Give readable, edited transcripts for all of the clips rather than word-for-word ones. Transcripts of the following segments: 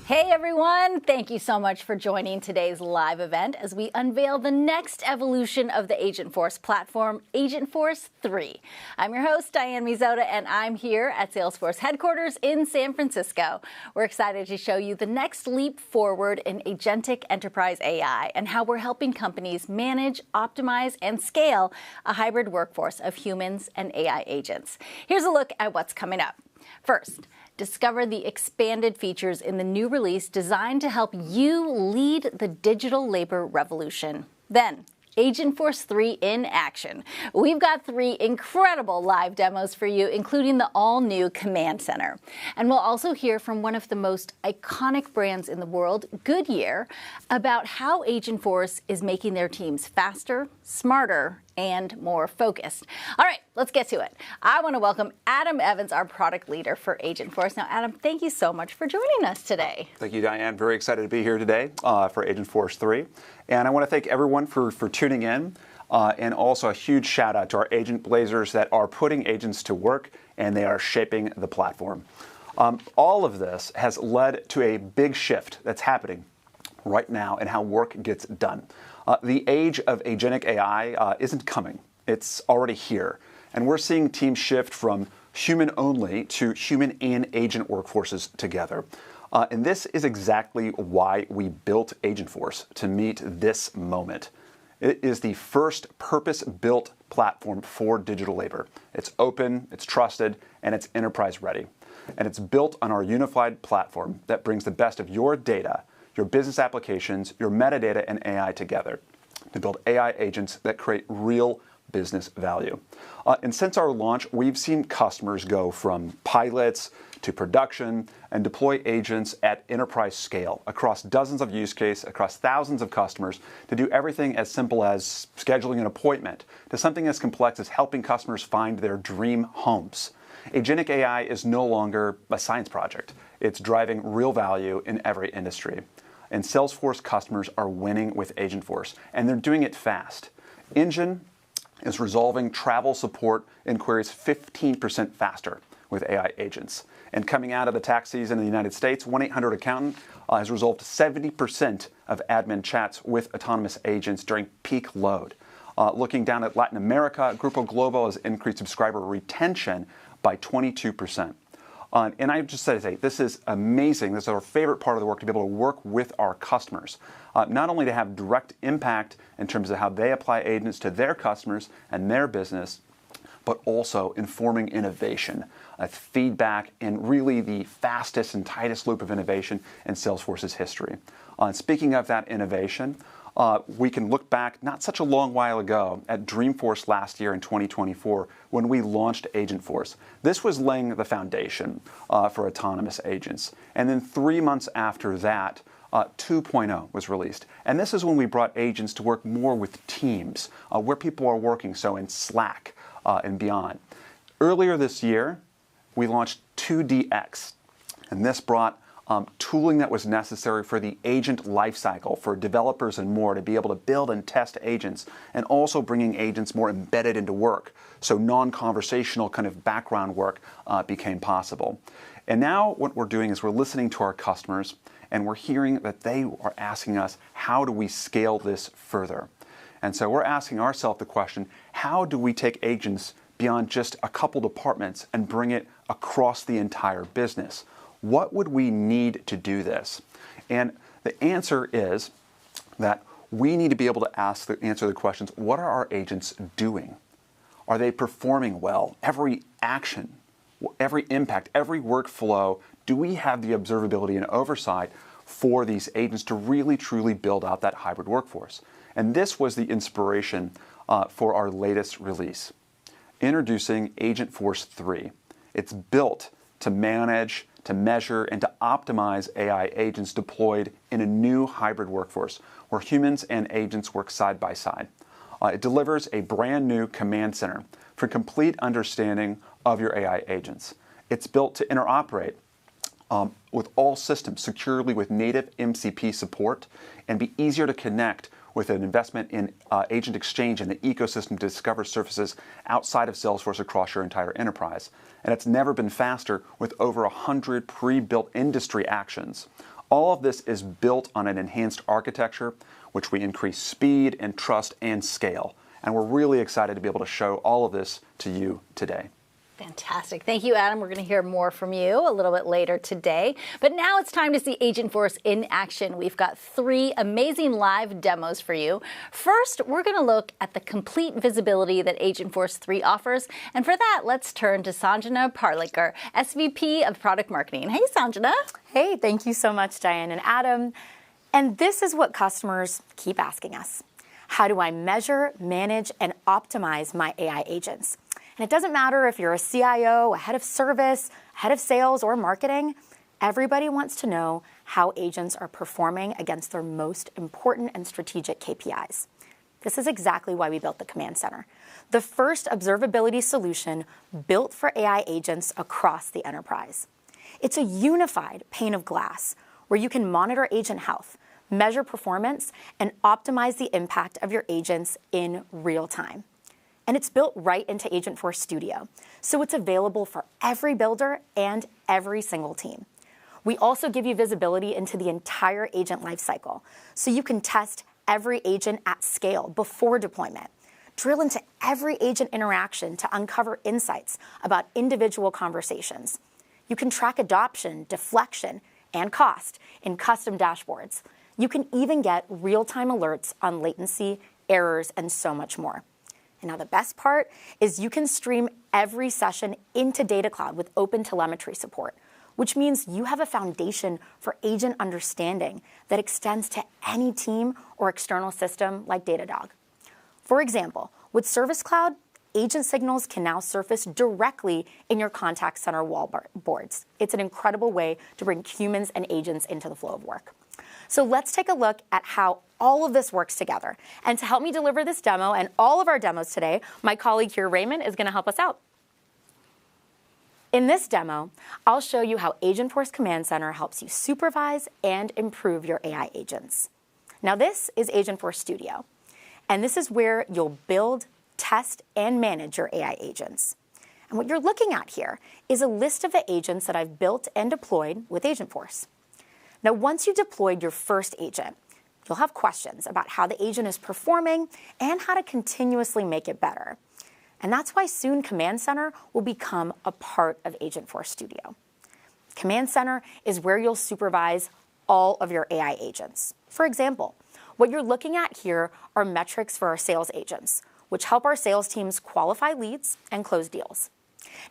Hey everyone, thank you so much for joining today's live event as we unveil the next evolution of the Agentforce platform, Agentforce 3. I'm your host, Diane Mizotta, and I'm here at Salesforce headquarters in San Francisco. We're excited to show you the next leap forward in agentic enterprise AI and how we're helping companies manage, optimize, and scale a hybrid workforce of humans and AI agents. Here's a look at what's coming up. First, discover the expanded features in the new release designed to help you lead the digital labor revolution. Then, Agentforce 3 in action. We've got 3 incredible live demos for you, including the all-new Command Center. And we'll also hear from one of the most iconic brands in the world, Goodyear, about how Agentforce is making their teams faster, smarter, and more focused. All right, let's get to it. I want to welcome Adam Evans, our product leader for Agentforce. Now, Adam, thank you so much for joining us today. Thank you, Diane. Very excited to be here today for Agentforce 3. And I want to thank everyone for tuning in. And also a huge shout out to our agent blazers that are putting agents to work and they are shaping the platform. All of this has led to a big shift that's happening right now in how work gets done. The age of agentic AI isn't coming. It's already here. And we're seeing teams shift from human only to human and agent workforces together. And this is exactly why we built Agentforce, to meet this moment. It is the first purpose-built platform for digital labor. It's open, it's trusted, and it's enterprise ready. And it's built on our unified platform that brings the best of your data, your business applications, your metadata, and AI together to build AI agents that create real business value. And since our launch, we've seen customers go from pilots to production and deploy agents at enterprise scale across dozens of use cases, across thousands of customers, to do everything as simple as scheduling an appointment to something as complex as helping customers find their dream homes. Agentic AI is no longer a science project. It's driving real value in every industry. And Salesforce customers are winning with Agentforce, and they're doing it fast. Engine is resolving travel support inquiries 15% faster with AI agents. And coming out of the tax season in the United States, 1-800-ACCOUNTANT has resolved 70% of admin chats with autonomous agents during peak load. Looking down at Latin America, Grupo Globo has increased subscriber retention by 22%. And I just say, this is amazing. This is our favorite part of the work, to be able to work with our customers. Not only to have direct impact in terms of how they apply agents to their customers and their business, but also informing innovation, feedback, and really the fastest and tightest loop of innovation in Salesforce's history. Speaking of that innovation, we can look back not such a long while ago at Dreamforce last year in 2024 when we launched Agentforce. This was laying the foundation for autonomous agents. And then 3 months after that, 2.0 was released. And this is when we brought agents to work more with teams, where people are working, so in Slack and beyond. Earlier this year, we launched 2DX, and this brought tooling that was necessary for the agent lifecycle for developers and more to be able to build and test agents, and also bringing agents more embedded into work. So non-conversational kind of background work became possible. And now what we're doing is we're listening to our customers, and we're hearing that they are asking us, how do we scale this further? And so we're asking ourselves the question, how do we take agents beyond just a couple departments and bring it across the entire business? What would we need to do this? And the answer is that we need to be able to answer the questions, what are our agents doing? Are they performing well? Every action, every impact, every workflow, do we have the observability and oversight for these agents to really truly build out that hybrid workforce? And this was the inspiration for our latest release. Introducing Agentforce 3. It's built to manage, to measure, and to optimize AI agents deployed in a new hybrid workforce where humans and agents work side by side. It delivers a brand new command center for complete understanding of your AI agents. It's built to interoperate with all systems securely with native MCP support and be easier to connect with an investment in AgentExchange and the ecosystem to discover services outside of Salesforce across your entire enterprise. And it's never been faster with over 100 pre-built industry actions. All of this is built on an enhanced architecture, which we increase speed and trust and scale. And we're really excited to be able to show all of this to you today. Fantastic. Thank you, Adam. We're going to hear more from you a little bit later today. But now it's time to see Agentforce in action. We've got 3 amazing live demos for you. First, we're going to look at the complete visibility that Agentforce 3 offers. And for that, let's turn to Sanjana Parlikar, SVP of Product Marketing. Hey, Sanjana. Hey, thank you so much, Diane and Adam. And this is what customers keep asking us. How do I measure, manage, and optimize my AI agents? And it doesn't matter if you're a CIO, a head of service, head of sales, or marketing. Everybody wants to know how agents are performing against their most important and strategic KPIs. This is exactly why we built the Command Center, the first observability solution built for AI agents across the enterprise. It's a unified pane of glass where you can monitor agent health, measure performance, and optimize the impact of your agents in real time. And it's built right into Agentforce Studio, so it's available for every builder and every single team. We also give you visibility into the entire agent lifecycle, so you can test every agent at scale before deployment, drill into every agent interaction to uncover insights about individual conversations. You can track adoption, deflection, and cost in custom dashboards. You can even get real-time alerts on latency, errors, and so much more. And now the best part is you can stream every session into Data Cloud with open telemetry support, which means you have a foundation for agent understanding that extends to any team or external system like Datadog. For example, with Service Cloud, agent signals can now surface directly in your contact center wallboards. It's an incredible way to bring humans and agents into the flow of work. So let's take a look at how all of this works together. And to help me deliver this demo and all of our demos today, my colleague here, Raymond, is going to help us out. In this demo, I'll show you how Agentforce Command Center helps you supervise and improve your AI agents. Now, this is Agentforce Studio, and this is where you'll build, test, and manage your AI agents. And what you're looking at here is a list of the agents that I've built and deployed with Agentforce. Now, once you've deployed your first agent, you'll have questions about how the agent is performing and how to continuously make it better. And that's why soon Command Center will become a part of Agentforce Studio. Command Center is where you'll supervise all of your AI agents. For example, what you're looking at here are metrics for our sales agents, which help our sales teams qualify leads and close deals.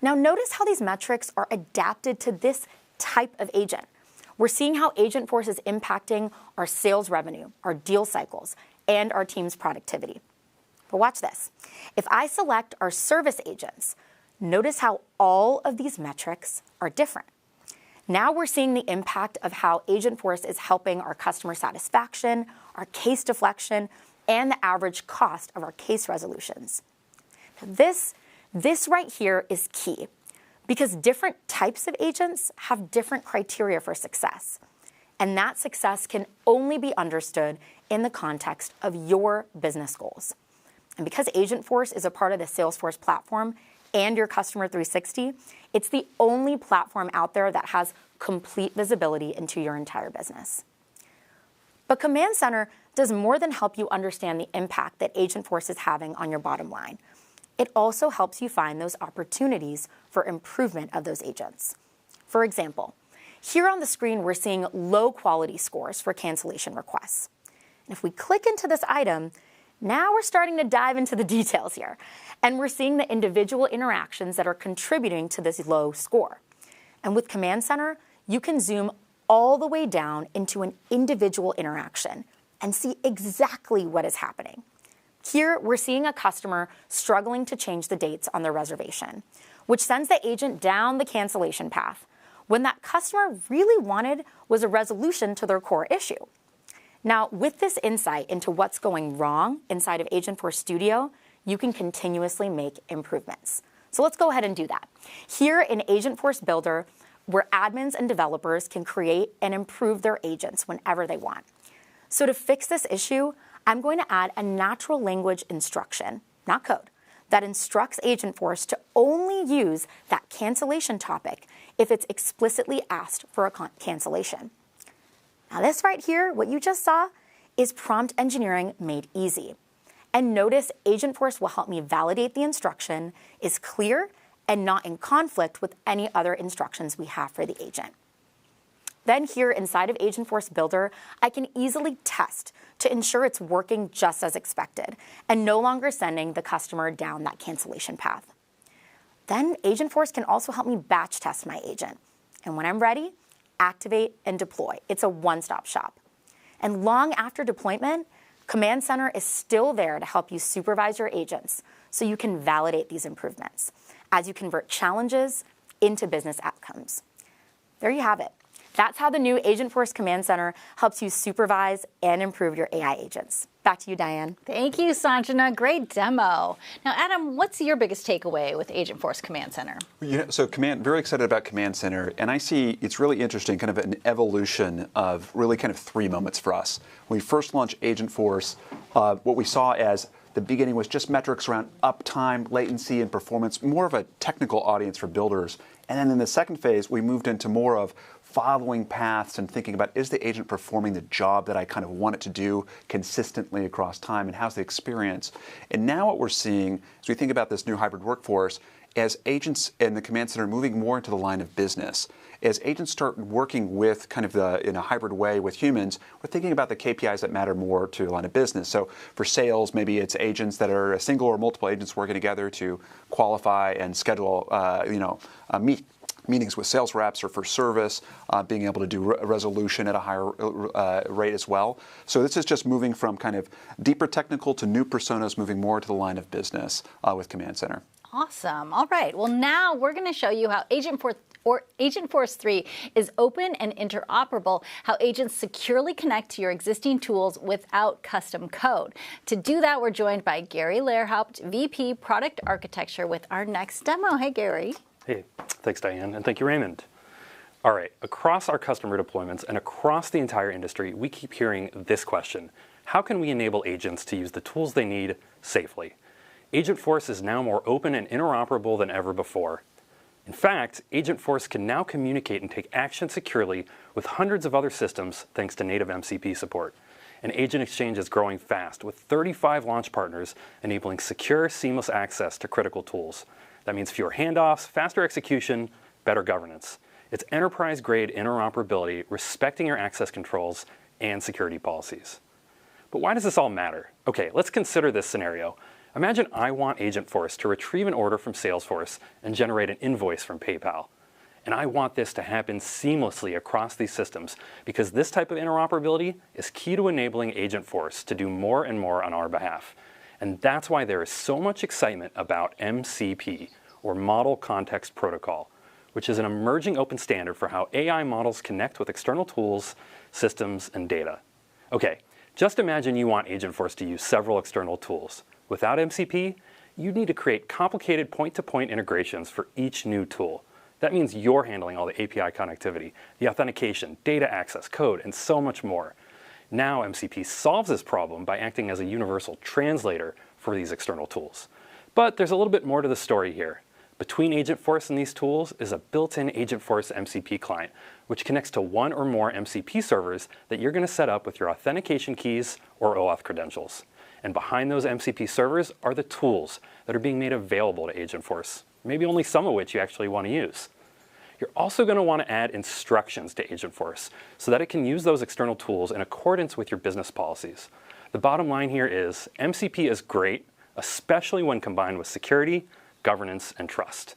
Now, notice how these metrics are adapted to this type of agent. We're seeing how Agentforce is impacting our sales revenue, our deal cycles, and our team's productivity. But watch this. If I select our service agents, notice how all of these metrics are different. Now we're seeing the impact of how Agentforce is helping our customer satisfaction, our case deflection, and the average cost of our case resolutions. Now this right here is key, because different types of agents have different criteria for success. And that success can only be understood in the context of your business goals. And because Agentforce is a part of the Salesforce platform and your Customer 360, it's the only platform out there that has complete visibility into your entire business. But Command Center does more than help you understand the impact that Agentforce is having on your bottom line. It also helps you find those opportunities for improvement of those agents. For example, here on the screen, we're seeing low quality scores for cancellation requests. And if we click into this item, now we're starting to dive into the details here. And we're seeing the individual interactions that are contributing to this low score. And with Command Center, you can zoom all the way down into an individual interaction and see exactly what is happening. Here, we're seeing a customer struggling to change the dates on their reservation, which sends the agent down the cancellation path when that customer really wanted was a resolution to their core issue. Now, with this insight into what's going wrong inside of Agentforce Studio, you can continuously make improvements. So let's go ahead and do that. Here in Agentforce Builder, where admins and developers can create and improve their agents whenever they want. So to fix this issue, I'm going to add a natural language instruction, not code, that instructs Agentforce to only use that cancellation topic if it's explicitly asked for a cancellation. Now this right here, what you just saw, is prompt engineering made easy. And notice Agentforce will help me validate the instruction is clear and not in conflict with any other instructions we have for the agent. Then here inside of Agentforce Builder, I can easily test to ensure it's working just as expected and no longer sending the customer down that cancellation path. Then Agentforce can also help me batch test my agent. And when I'm ready, activate and deploy. It's a one-stop shop. And long after deployment, Command Center is still there to help you supervise your agents so you can validate these improvements as you convert challenges into business outcomes. There you have it. That's how the new Agentforce Command Center helps you supervise and improve your AI agents. Back to you, Diane. Thank you, Sanjana. Great demo. Now, Adam, what's your biggest takeaway with Agentforce Command Center? So very excited about Command Center, and I see it's really interesting, kind of an evolution of really kind of three moments for us. When we first launched Agentforce, what we saw as the beginning was just metrics around uptime, latency, and performance, more of a technical audience for builders. And then in the second phase, we moved into more of following paths and thinking about, is the agent performing the job that I kind of want it to do consistently across time, and how's the experience? And now what we're seeing, as we think about this new hybrid workforce, as agents in the Command Center moving more into the line of business, as agents start working with kind of in a hybrid way with humans, we're thinking about the KPIs that matter more to the line of business. So for sales, maybe it's agents that are a single or multiple agents working together to qualify and schedule, meetings with sales reps, or for service, being able to do resolution at a higher rate as well. So this is just moving from kind of deeper technical to new personas, moving more to the line of business with Command Center. Awesome. All right. Well, now we're going to show you how Agentforce 3 is open and interoperable, how agents securely connect to your existing tools without custom code. To do that, we're joined by Gary Lehrhaupt, VP Product Architecture, with our next demo. Hey, Gary. Hey, thanks, Diane, and thank you, Raymond. All right, across our customer deployments and across the entire industry, we keep hearing this question: how can we enable agents to use the tools they need safely? Agentforce is now more open and interoperable than ever before. In fact, Agentforce can now communicate and take action securely with hundreds of other systems thanks to native MCP support. And AgentExchange is growing fast, with 35 launch partners enabling secure, seamless access to critical tools. That means fewer handoffs, faster execution, better governance. It's enterprise-grade interoperability, respecting your access controls and security policies. But why does this all matter? Okay, let's consider this scenario. Imagine I want Agentforce to retrieve an order from Salesforce and generate an invoice from PayPal. And I want this to happen seamlessly across these systems, because this type of interoperability is key to enabling Agentforce to do more and more on our behalf. And that's why there is so much excitement about MCP, or Model Context Protocol, which is an emerging open standard for how AI models connect with external tools, systems, and data. Okay, just imagine you want Agentforce to use several external tools. Without MCP, you'd need to create complicated point-to-point integrations for each new tool. That means you're handling all the API connectivity, the authentication, data access, code, and so much more. Now MCP solves this problem by acting as a universal translator for these external tools. But there's a little bit more to the story here. Between Agentforce and these tools is a built-in Agentforce MCP client, which connects to one or more MCP servers that you're going to set up with your authentication keys or OAuth credentials. And behind those MCP servers are the tools that are being made available to Agentforce, maybe only some of which you actually want to use. You're also going to want to add instructions to Agentforce so that it can use those external tools in accordance with your business policies. The bottom line here is MCP is great, especially when combined with security, governance, and trust.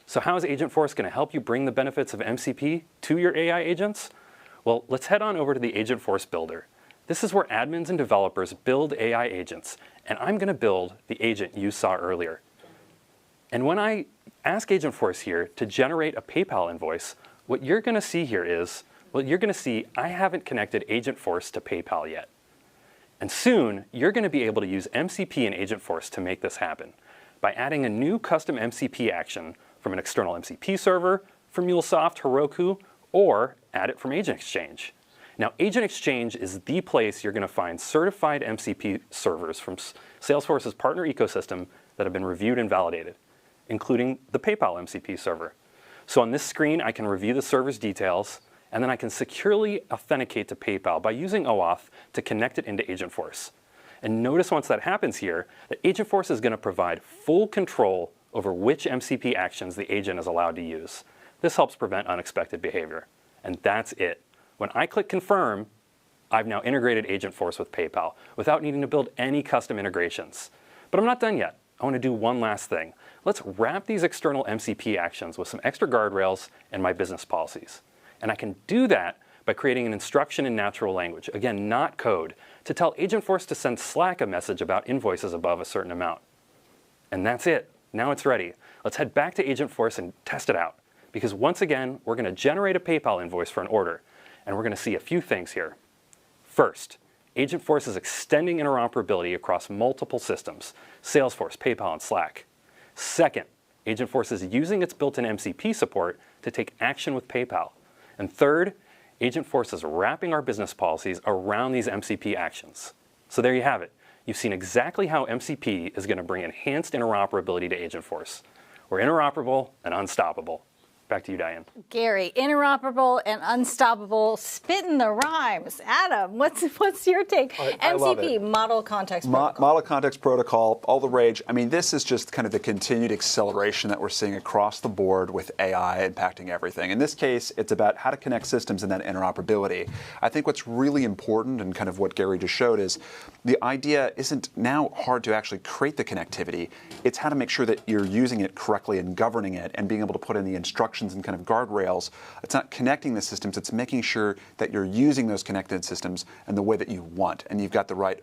So how is Agentforce going to help you bring the benefits of MCP to your AI agents? Well, let's head on over to the Agentforce Builder. This is where admins and developers build AI agents, and I'm going to build the agent you saw earlier. And when I ask Agentforce here to generate a PayPal invoice, what you're going to see here is, well, you're going to see I haven't connected Agentforce to PayPal yet. And soon, you're going to be able to use MCP in Agentforce to make this happen by adding a new custom MCP action from an external MCP server, from MuleSoft, Heroku, or add it from AgentExchange. Now, AgentExchange is the place you're going to find certified MCP servers from Salesforce's partner ecosystem that have been reviewed and validated, including the PayPal MCP server. So on this screen, I can review the server's details, and then I can securely authenticate to PayPal by using OAuth to connect it into Agentforce. And notice once that happens here, that Agentforce is going to provide full control over which MCP actions the agent is allowed to use. This helps prevent unexpected behavior. And that's it. When I click Confirm, I've now integrated Agentforce with PayPal without needing to build any custom integrations. But I'm not done yet. I want to do one last thing. Let's wrap these external MCP actions with some extra guardrails and my business policies. And I can do that by creating an instruction in natural language, again, not code, to tell Agentforce to send Slack a message about invoices above a certain amount. And that's it. Now it's ready. Let's head back to Agentforce and test it out. Because once again, we're going to generate a PayPal invoice for an order. And we're going to see a few things here. First, Agentforce is extending interoperability across multiple systems, Salesforce, PayPal, and Slack. Second, Agentforce is using its built-in MCP support to take action with PayPal. And third, Agentforce is wrapping our business policies around these MCP actions. So there you have it. You've seen exactly how MCP is going to bring enhanced interoperability to Agentforce. We're interoperable and unstoppable. Back to you, Diane. Gary, interoperable and unstoppable, spitting the rhymes. Adam, what's your take? I love MCP, it. Model Context Protocol. Model Context Protocol, all the rage. I mean, this is just kind of the continued acceleration that we're seeing across the board with AI impacting everything. In this case, it's about how to connect systems and that interoperability. I think what's really important, and kind of what Gary just showed, is the idea isn't now hard to actually create the connectivity. It's how to make sure that you're using it correctly and governing it and being able to put in the instructions and kind of guardrails. It's not connecting the systems, it's making sure that you're using those connected systems in the way that you want, and you've got the right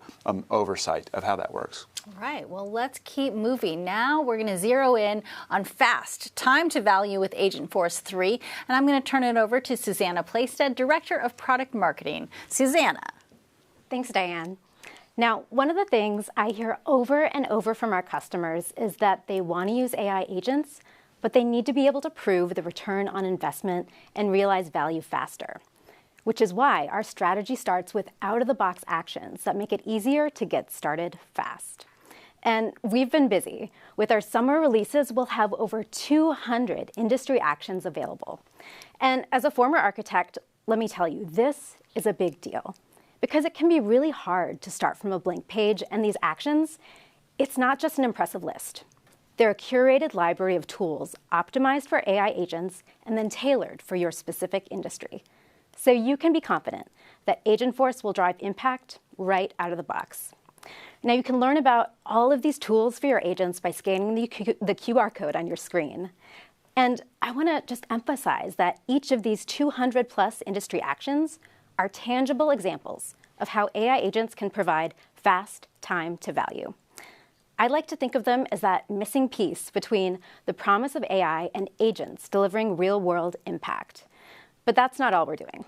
oversight of how that works. All right, well, let's keep moving. Now we're going to zero in on fast time to value with Agentforce 3, and I'm going to turn it over to Susanna Plaisted, Director of Product Marketing. Susanna. Thanks, Diane. Now, one of the things I hear over and over from our customers is that they want to use AI agents, but they need to be able to prove the return on investment and realize value faster, which is why our strategy starts with out-of-the-box actions that make it easier to get started fast. And we've been busy. With our summer releases, we'll have over 200 industry actions available. And as a former architect, let me tell you, this is a big deal because it can be really hard to start from a blank page, and these actions, it's not just an impressive list. They're a curated library of tools optimized for AI agents and then tailored for your specific industry. So you can be confident that Agentforce will drive impact right out of the box. Now you can learn about all of these tools for your agents by scanning the QR code on your screen. And I want to just emphasize that each of these 200 plus industry actions are tangible examples of how AI agents can provide fast time to value. I like to think of them as that missing piece between the promise of AI and agents delivering real-world impact. But that's not all we're doing.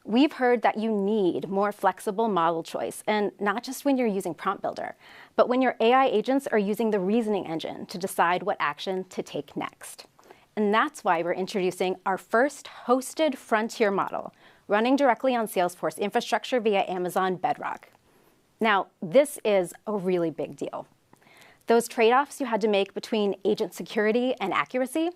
We've heard that you need more flexible model choice, and not just when you're using Prompt Builder, but when your AI agents are using the reasoning engine to decide what action to take next. And that's why we're introducing our first hosted frontier model, running directly on Salesforce infrastructure via Amazon Bedrock. Now, this is a really big deal. Those trade-offs you had to make between agent security and accuracy,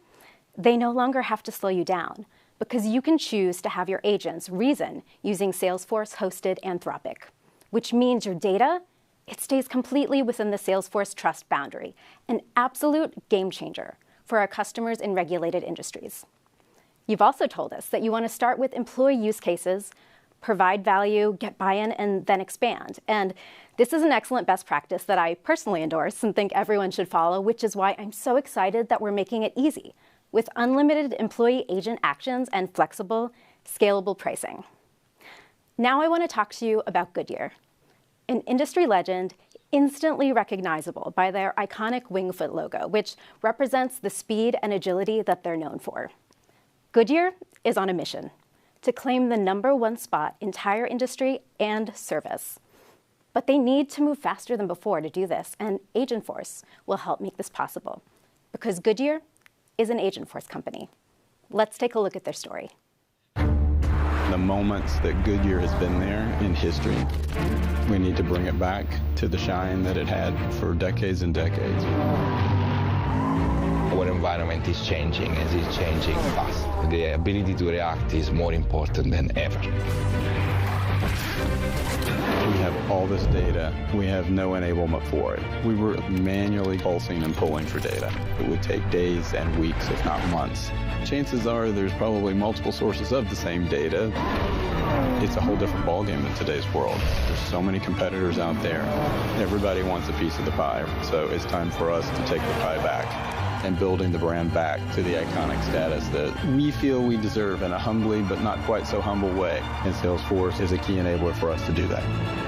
they no longer have to slow you down because you can choose to have your agents reason using Salesforce hosted Anthropic, which means your data, it stays completely within the Salesforce trust boundary, an absolute game changer for our customers in regulated industries. You've also told us that you want to start with employee use cases, provide value, get buy-in, and then expand. And this is an excellent best practice that I personally endorse and think everyone should follow, which is why I'm so excited that we're making it easy with unlimited employee agent actions and flexible, scalable pricing. Now I want to talk to you about Goodyear, an industry legend instantly recognizable by their iconic wingfoot logo, which represents the speed and agility that they're known for. Goodyear is on a mission to claim the #1 spot in tire industry and service. But they need to move faster than before to do this, and Agentforce will help make this possible, because Goodyear is an Agentforce company. Let's take a look at their story. The moments that Goodyear has been there in history, we need to bring it back to the shine that it had for decades and decades. When environment is changing, and it's changing fast. The ability to react is more important than ever. We have all this data. We have no enablement for it. We were manually pulsing and pulling for data. It would take days and weeks, if not months. Chances are there's probably multiple sources of the same data. It's a whole different ballgame in today's world. There's so many competitors out there. Everybody wants a piece of the pie. So it's time for us to take the pie back and building the brand back to the iconic status that we feel we deserve in a humbly but not quite so humble way. And Salesforce is a key enabler for us to do that.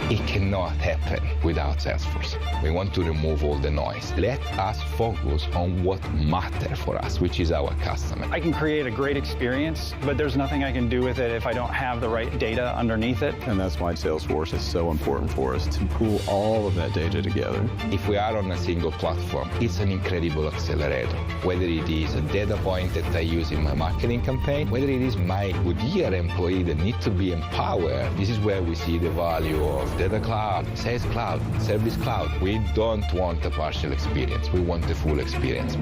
It cannot happen without Salesforce. We want to remove all the noise. Let us focus on what matters for us, which is our customer. I can create a great experience, but there's nothing I can do with it if I don't have the right data underneath it. And that's why Salesforce is so important for us, to pool all of that data together. If we are on a single platform, it's an incredible accelerator. Whether it is a data point that I use in my marketing campaign, whether it is my Goodyear employee that need to be empowered, this is where we see the value of Data Cloud, Sales Cloud, Service Cloud. We don't want a partial experience. We want the full experience.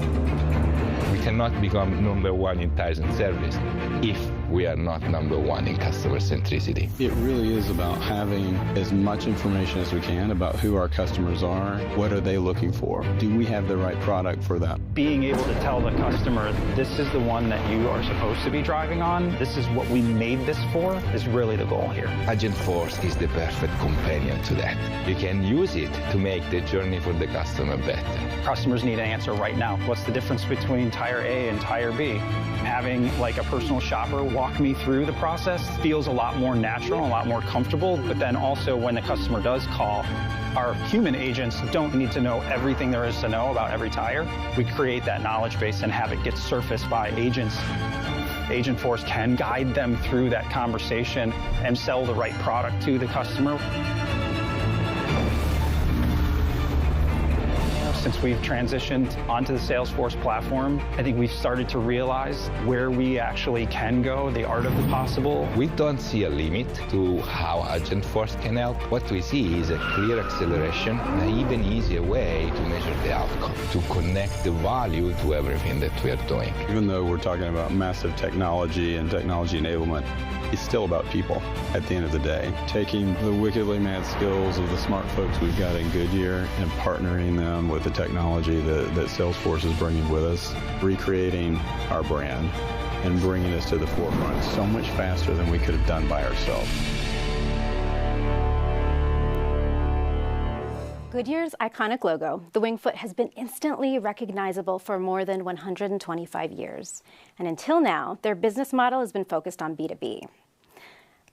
We cannot become number one in tires and service if we are not number one in customer centricity. It really is about having as much information as we can about who our customers are, what are they looking for, do we have the right product for them. Being able to tell the customer, this is the one that you are supposed to be driving on, this is what we made this for, is really the goal here. Agentforce is the perfect companion to that. You can use it to make the journey for the customer better. Customers need an answer right now. What's the difference between tire A and tire B? Having like a personal shopper walk me through the process feels a lot more natural, a lot more comfortable, but then also when the customer does call, our human agents don't need to know everything there is to know about every tire. We create that knowledge base and have it get surfaced by agents. Agentforce can guide them through that conversation and sell the right product to the customer. Since we've transitioned onto the Salesforce platform, I think we've started to realize where we actually can go, the art of the possible. We don't see a limit to how Agentforce can help. What we see is a clear acceleration and an even easier way to measure the outcome, to connect the value to everything that we are doing. Even though we're talking about massive technology and technology enablement, it's still about people at the end of the day. Taking the wickedly mad skills of the smart folks we've got in Goodyear and partnering them with the technology that Salesforce is bringing with us, recreating our brand and bringing us to the forefront so much faster than we could have done by ourselves. Goodyear's iconic logo, the wingfoot, has been instantly recognizable for more than 125 years. And until now, their business model has been focused on B2B.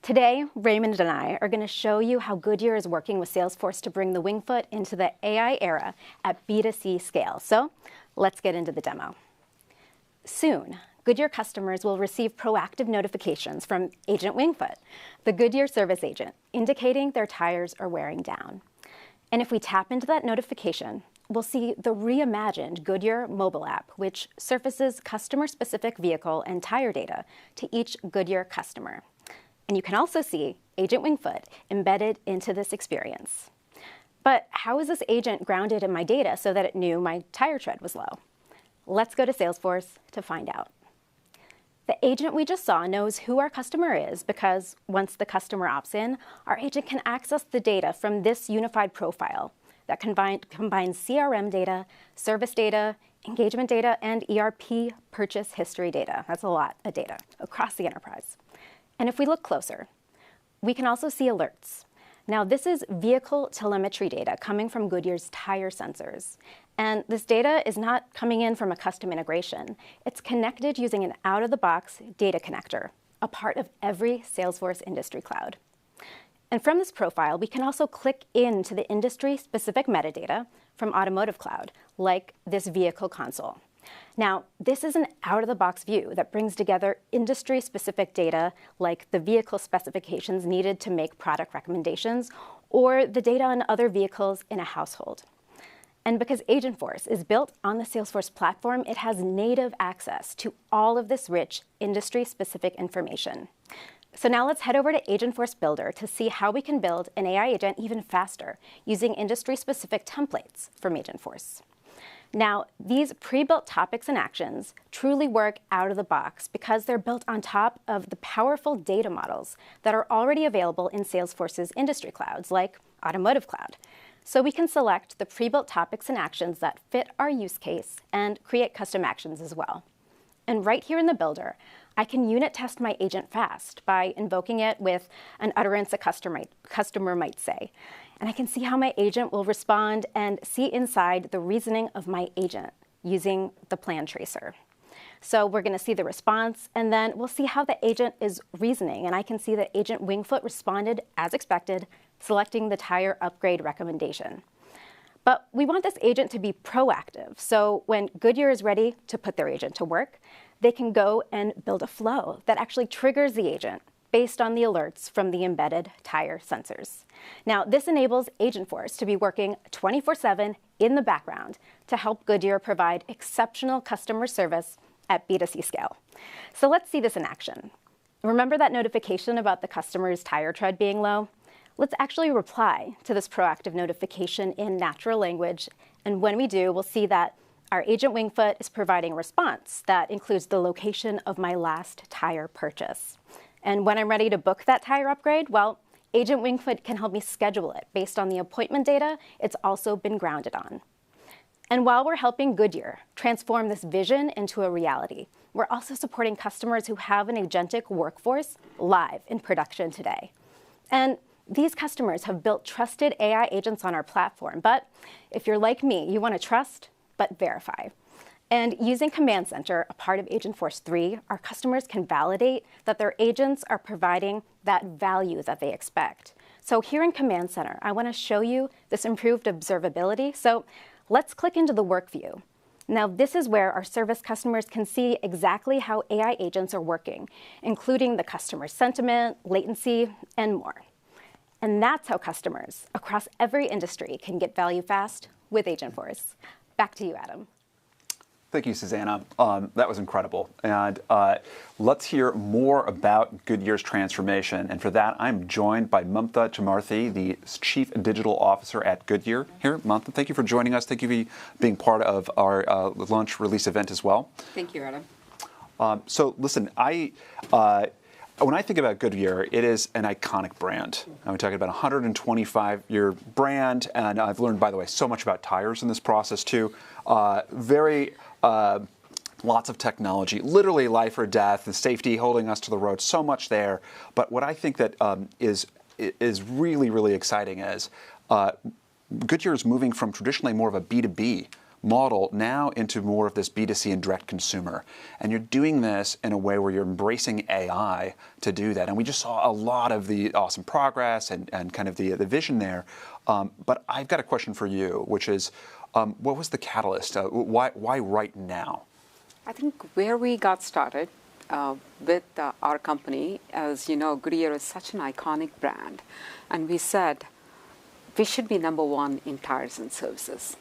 Today, Raymond and I are going to show you how Goodyear is working with Salesforce to bring the wingfoot into the AI era at B2C scale. So let's get into the demo. Soon, Goodyear customers will receive proactive notifications from Agent Wingfoot, the Goodyear service agent, indicating their tires are wearing down. And if we tap into that notification, we'll see the reimagined Goodyear mobile app, which surfaces customer-specific vehicle and tire data to each Goodyear customer. And you can also see Agent Wingfoot embedded into this experience. But how is this agent grounded in my data so that it knew my tire tread was low? Let's go to Salesforce to find out. The agent we just saw knows who our customer is because once the customer opts in, our agent can access the data from this unified profile that combines CRM data, service data, engagement data, and ERP purchase history data. That's a lot of data across the enterprise. And if we look closer, we can also see alerts. Now, this is vehicle telemetry data coming from Goodyear's tire sensors. And this data is not coming in from a custom integration. It's connected using an out-of-the-box data connector, a part of every Salesforce industry cloud. And from this profile, we can also click into the industry-specific metadata from Automotive Cloud, like this vehicle console. Now, this is an out-of-the-box view that brings together industry-specific data like the vehicle specifications needed to make product recommendations or the data on other vehicles in a household. And because Agentforce is built on the Salesforce platform, it has native access to all of this rich industry-specific information. So now let's head over to Agentforce Builder to see how we can build an AI agent even faster using industry-specific templates from Agentforce. Now, these pre-built topics and actions truly work out of the box because they're built on top of the powerful data models that are already available in Salesforce's industry clouds, like Automotive Cloud. So we can select the pre-built topics and actions that fit our use case and create custom actions as well. And right here in the builder, I can unit test my agent fast by invoking it with an utterance a customer might say. And I can see how my agent will respond and see inside the reasoning of my agent using the plan tracer. So we're going to see the response, and then we'll see how the agent is reasoning. And I can see that Agent Wingfoot responded as expected, selecting the tire upgrade recommendation. But we want this agent to be proactive. So when Goodyear is ready to put their agent to work, they can go and build a flow that actually triggers the agent based on the alerts from the embedded tire sensors. Now, this enables Agentforce to be working 24/7 in the background to help Goodyear provide exceptional customer service at B2C scale. So let's see this in action. Remember that notification about the customer's tire tread being low? Let's actually reply to this proactive notification in natural language. And when we do, we'll see that our Agent Wingfoot is providing a response that includes the location of my last tire purchase. And when I'm ready to book that tire upgrade, well, Agent Wingfoot can help me schedule it based on the appointment data it's also been grounded on. And while we're helping Goodyear transform this vision into a reality, we're also supporting customers who have an agentic workforce live in production today. And these customers have built trusted AI agents on our platform. But if you're like me, you want to trust, but verify. And using Command Center, a part of Agentforce 3, our customers can validate that their agents are providing that value that they expect. So here in Command Center, I want to show you this improved observability. So let's click into the work view. Now, this is where our service customers can see exactly how AI agents are working, including the customer sentiment, latency, and more. And that's how customers across every industry can get value fast with Agentforce. Back to you, Adam. Thank you, Susanna. That was incredible. And let's hear more about Goodyear's transformation. And for that, I'm joined by Mamta Chamarthi, the Chief Digital Officer at Goodyear. Here, Mamta, thank you for joining us. Thank you for being part of our launch release event as well. Thank you, Adam. So listen, when I think about Goodyear, it is an iconic brand. I'm talking about a 125-year brand, and I've learned, by the way, so much about tires in this process too. Lots of technology, literally life or death, and safety holding us to the road, so much there. But what I think that is really, really exciting is Goodyear is moving from traditionally more of a B2B model now into more of this B2C and direct consumer. And you're doing this in a way where you're embracing AI to do that. And we just saw a lot of the awesome progress and kind of the vision there. But I've got a question for you, which is, what was the catalyst? Why right now? I think where we got started with our company, as you know, Goodyear is such an iconic brand. And we said, we should be number one in tires and services.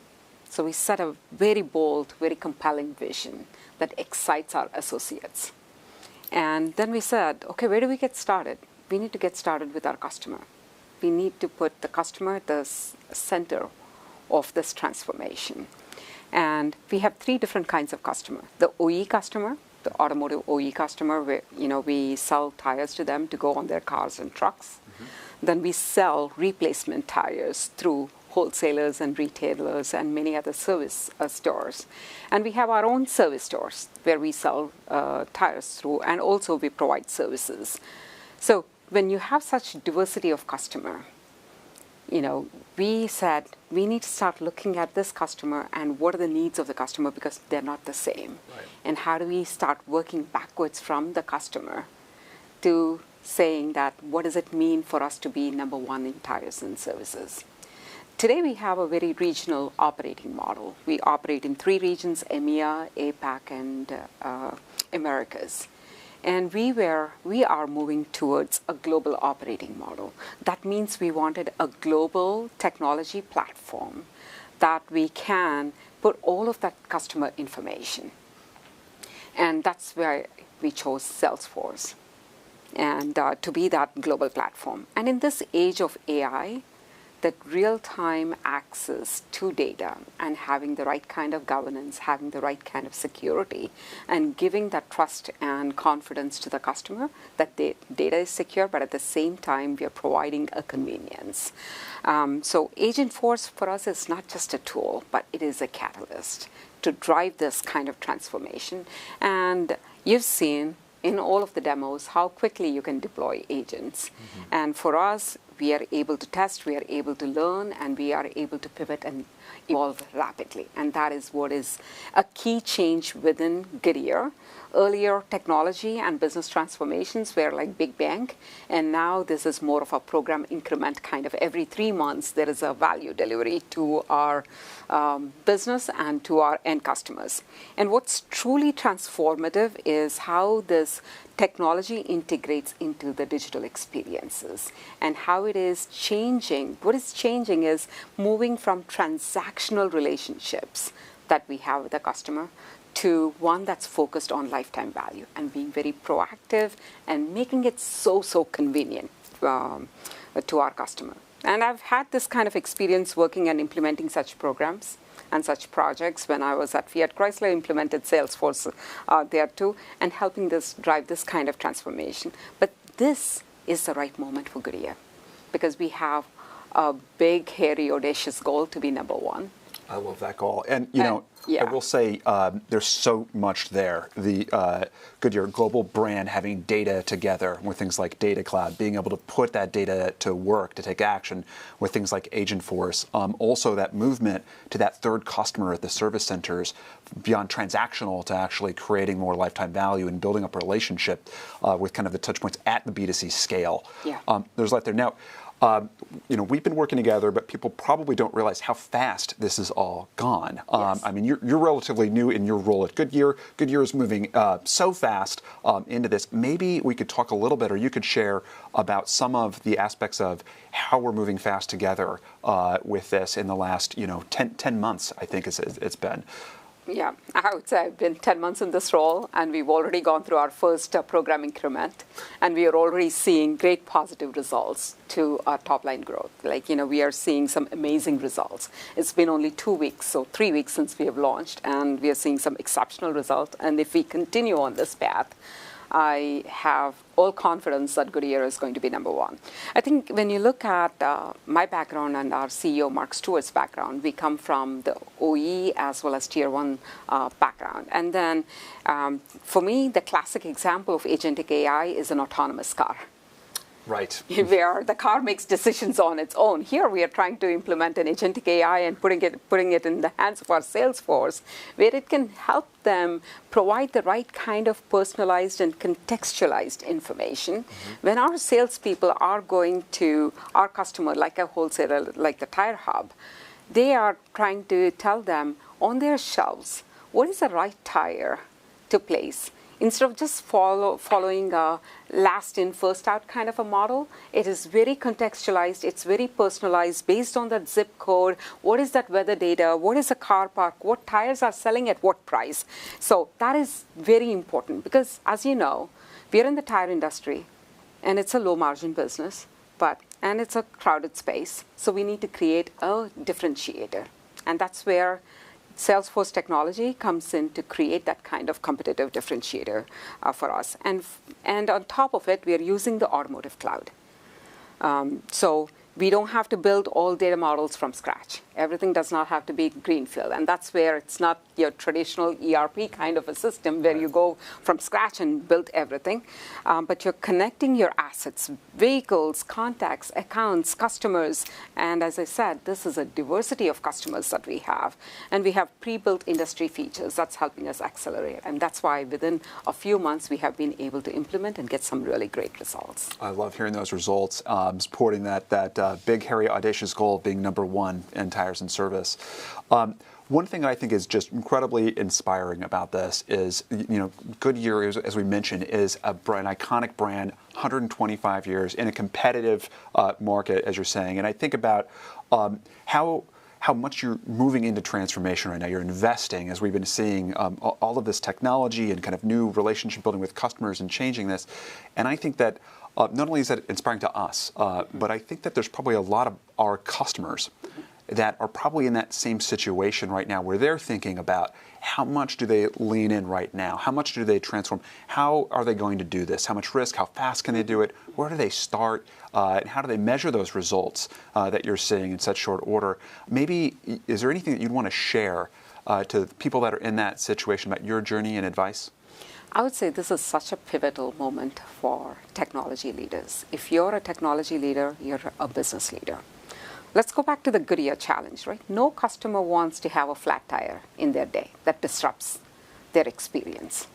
So we set a very bold, very compelling vision that excites our associates. And then we said, okay, where do we get started? We need to get started with our customer. We need to put the customer at the center of this transformation. And we have three different kinds of customer. The OE customer, the automotive OE customer, where we sell tires to them to go on their cars and trucks. Mm-hmm. Then we sell replacement tires through wholesalers and retailers and many other service stores. And we have our own service stores where we sell tires through, and also we provide services. So when you have such diversity of customer, we said we need to start looking at this customer and what are the needs of the customer, because they're not the same. Right. And how do we start working backwards from the customer to saying that what does it mean for us to be number one in tires and services? Today we have a very regional operating model. We operate in 3 regions: EMEA, APAC, and Americas. And we are moving towards a global operating model. That means we wanted a global technology platform that we can put all of that customer information. And that's where we chose Salesforce and to be that global platform. And in this age of AI, that real-time access to data and having the right kind of governance, having the right kind of security, and giving that trust and confidence to the customer that the data is secure, but at the same time, we are providing a convenience. So Agentforce for us is not just a tool, but it is a catalyst to drive this kind of transformation. And you've seen in all of the demos how quickly you can deploy agents. And for us, we are able to test, we are able to learn, and we are able to pivot and evolve rapidly. And that is what is a key change within Goodyear. Earlier, technology and business transformations were like big bang, and now this is more of a program increment kind of every 3 months there is a value delivery to our business and to our end customers. And what's truly transformative is how this technology integrates into the digital experiences and how it is changing. What is changing is moving from transactional relationships that we have with the customer to one that's focused on lifetime value and being very proactive and making it so convenient to our customer. And I've had this kind of experience working and implementing such programs and such projects when I was at Fiat Chrysler, implemented Salesforce there too, and helping this drive this kind of transformation. But this is the right moment for Goodyear because we have a big, hairy, audacious goal to be number one. I love that goal. And, you know, yeah. I will say there's so much there. The Goodyear global brand having data together with things like Data Cloud, being able to put that data to work, to take action with things like Agentforce. Also that movement to that third customer at the service centers beyond transactional to actually creating more lifetime value and building up a relationship with kind of the touch points at the B2C scale. Yeah. There's a lot there. Now, you know, we've been working together, but people probably don't realize how fast this is all gone. Yes. I mean, you're relatively new in your role at Goodyear. Goodyear is moving so fast into this. Maybe we could talk a little bit, or you could share about some of the aspects of how we're moving fast together with this in the last, 10 months, I think it's been. Yeah, I would say I've been 10 months in this role, and we've already gone through our first program increment, and we are already seeing great positive results to our top-line growth. Like, we are seeing some amazing results. It's been only 2 weeks, so 3 weeks since we have launched, and we are seeing some exceptional results. And if we continue on this path, I have all confidence that Goodyear is going to be number one. I think when you look at my background and our CEO, Mark Stewart's background, we come from the OE as well as Tier 1 background. And then for me, the classic example of agentic AI is an autonomous car. Right. Where the car makes decisions on its own. Here we are trying to implement an agentic AI and putting it in the hands of our Salesforce, where it can help them provide the right kind of personalized and contextualized information. When our salespeople are going to our customer, like a wholesaler, like the Tire Hub, they are trying to tell them on their shelves what is the right tire to place. Instead of just following a last in, first out kind of a model, it is very contextualized, it's very personalized based on that zip code, what is that weather data, what is the car park, what tires are selling at what price. So that is very important because, as you know, we are in the tire industry and it's a low margin business, and it's a crowded space. So we need to create a differentiator. And that's where Salesforce technology comes in to create that kind of competitive differentiator for us. And on top of it, we are using the automotive cloud. So we don't have to build all data models from scratch. Everything does not have to be greenfield. And that's where it's not your traditional ERP kind of a system where you go from scratch and build everything. But you're connecting your assets, vehicles, contacts, accounts, customers. And as I said, this is a diversity of customers that we have. And we have pre-built industry features that's helping us accelerate. And that's why within a few months, we have been able to implement and get some really great results. I love hearing those results, supporting that big, hairy, audacious goal of being number one in tires and service. One thing I think is just incredibly inspiring about this is, Goodyear, as we mentioned, is an iconic brand, 125 years in a competitive market, as you're saying. And I think about how how much you're moving into transformation right now. You're investing, as we've been seeing, all of this technology and kind of new relationship building with customers and changing this. And I think that not only is that inspiring to us, but I think that there's probably a lot of our customers that are probably in that same situation right now where they're thinking about how much do they lean in right now? How much do they transform? How are they going to do this? How much risk? How fast can they do it? Where do they start? And how do they measure those results that you're seeing in such short order? Maybe, is there anything that you'd want to share to people that are in that situation about your journey and advice? I would say this is such a pivotal moment for technology leaders. If you're a technology leader, you're a business leader. Let's go back to the Goodyear challenge, right? No customer wants to have a flat tire in their day. That disrupts their experience.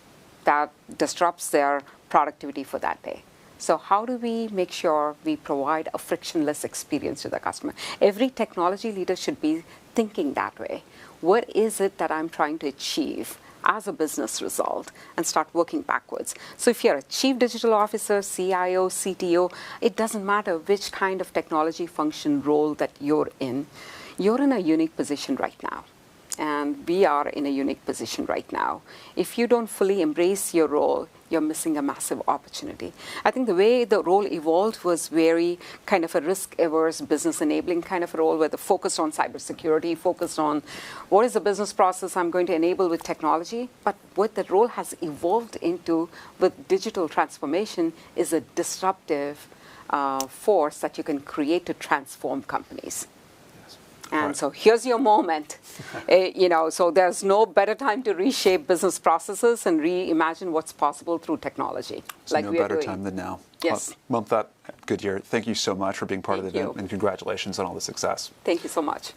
That disrupts their productivity for that day. So how do we make sure we provide a frictionless experience to the customer? Every technology leader should be thinking that way. What is it that I'm trying to achieve as a business result, and start working backwards? So if you're a chief digital officer, CIO, CTO, it doesn't matter which kind of technology function role that you're in a unique position right now. And we are in a unique position right now. If you don't fully embrace your role, you're missing a massive opportunity. I think the way the role evolved was very kind of a risk-averse, business-enabling kind of a role, where the focus on cybersecurity, focused on what is the business process I'm going to enable with technology. But what the role has evolved into with digital transformation is a disruptive force that you can create to transform companies. And right. So here's your moment. So there's no better time to reshape business processes and reimagine what's possible through technology. So like no better time than now. Yes. Mamta, Goodyear, thank you so much for being part of the event, and congratulations on all the success. Thank you so much.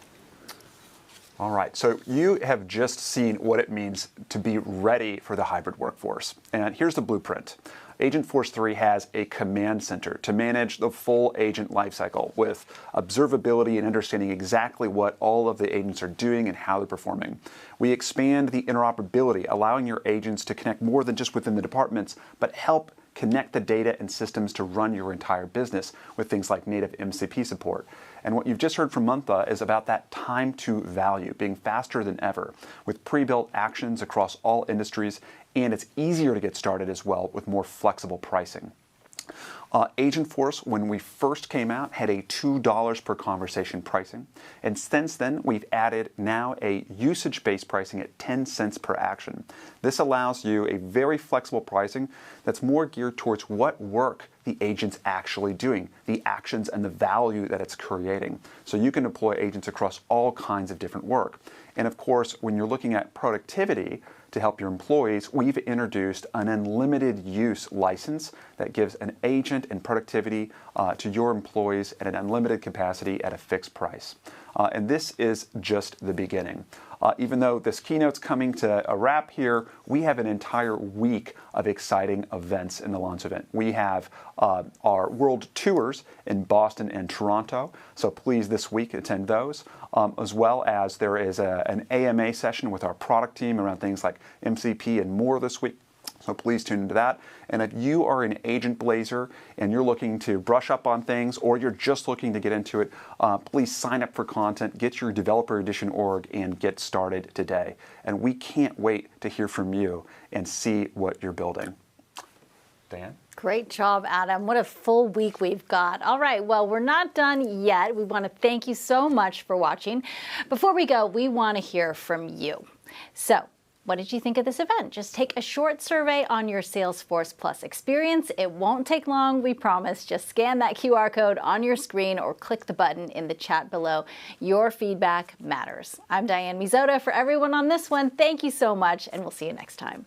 All right, so you have just seen what it means to be ready for the hybrid workforce. And here's the blueprint. Agentforce 3 has a command center to manage the full agent lifecycle with observability and understanding exactly what all of the agents are doing and how they're performing. We expand the interoperability, allowing your agents to connect more than just within the departments, but help connect the data and systems to run your entire business with things like native MCP support. And what you've just heard from Mamta is about that time to value being faster than ever with pre-built actions across all industries, and it's easier to get started as well with more flexible pricing. Agentforce, when we first came out, had a $2 per conversation pricing. And since then, we've added now a usage-based pricing at 10 cents per action. This allows you a very flexible pricing that's more geared towards what work the agent's actually doing, the actions and the value that it's creating. So you can deploy agents across all kinds of different work. And of course, when you're looking at productivity, to help your employees, we've introduced an unlimited use license that gives an agent and productivity to your employees at an unlimited capacity at a fixed price. And this is just the beginning. Even though this keynote's coming to a wrap here, we have an entire week of exciting events in the launch event. We have our world tours in Boston and Toronto, so please this week attend those, as well as there is an AMA session with our product team around things like MCP and more this week. So please tune into that. And if you are an agent blazer and you're looking to brush up on things, or you're just looking to get into it, please sign up for content, get your developer edition org, and get started today. And we can't wait to hear from you and see what you're building. Dan? Great job, Adam. What a full week we've got. All right, well, we're not done yet. We want to thank you so much for watching. Before we go, we want to hear from you. So, what did you think of this event? Just take a short survey on your Salesforce Plus experience. It won't take long, we promise. Just scan that QR code on your screen or click the button in the chat below. Your feedback matters. I'm Diane Mizota. For everyone on this one, thank you so much, and we'll see you next time.